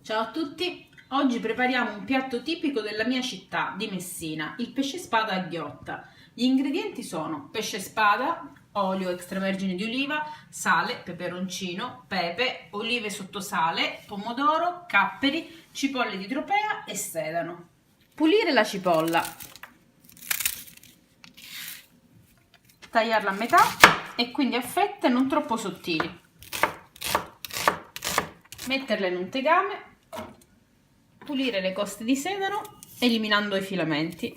Ciao a tutti, oggi prepariamo un piatto tipico della mia città, di Messina, il pesce spada a ghiotta. Gli ingredienti sono pesce spada, olio extravergine di oliva, sale, peperoncino, pepe, olive sottosale, pomodoro, capperi, cipolle di tropea e sedano. Pulire la cipolla, tagliarla a metà e quindi a fette non troppo sottili. Metterla in un tegame, pulire le coste di sedano eliminando i filamenti.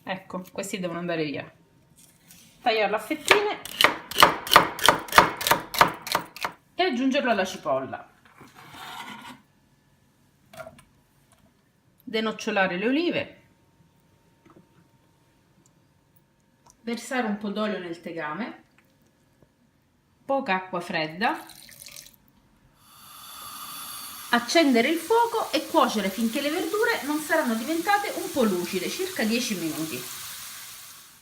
Ecco, questi devono andare via. Tagliarlo a fettine e aggiungerlo alla cipolla. Denocciolare le olive, versare un po' d'olio nel tegame, poca acqua fredda, accendere il fuoco e cuocere finché le verdure non saranno diventate un po' lucide, circa 10 minuti.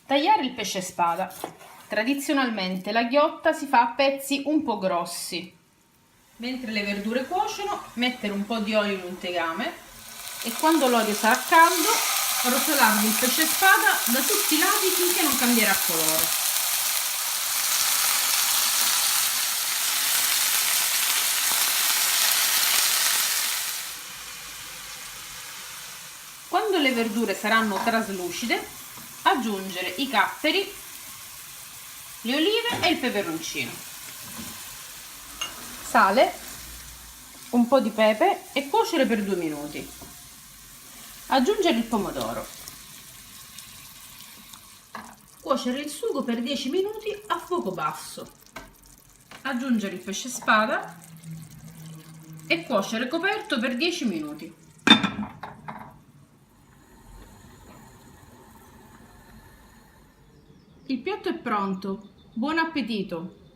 Tagliare il pesce spada. Tradizionalmente la ghiotta si fa a pezzi un po' grossi. Mentre le verdure cuociono, mettere un po' di olio in un tegame e quando l'olio sarà caldo, rotolarvi il pesce spada da tutti i lati finché non cambierà colore. Quando le verdure saranno traslucide, aggiungere i capperi, le olive e il peperoncino, sale, un po' di pepe e cuocere per 2 minuti. Aggiungere il pomodoro, cuocere il sugo per 10 minuti a fuoco basso, aggiungere il pesce spada e cuocere coperto per 10 minuti. Il piatto è pronto, buon appetito!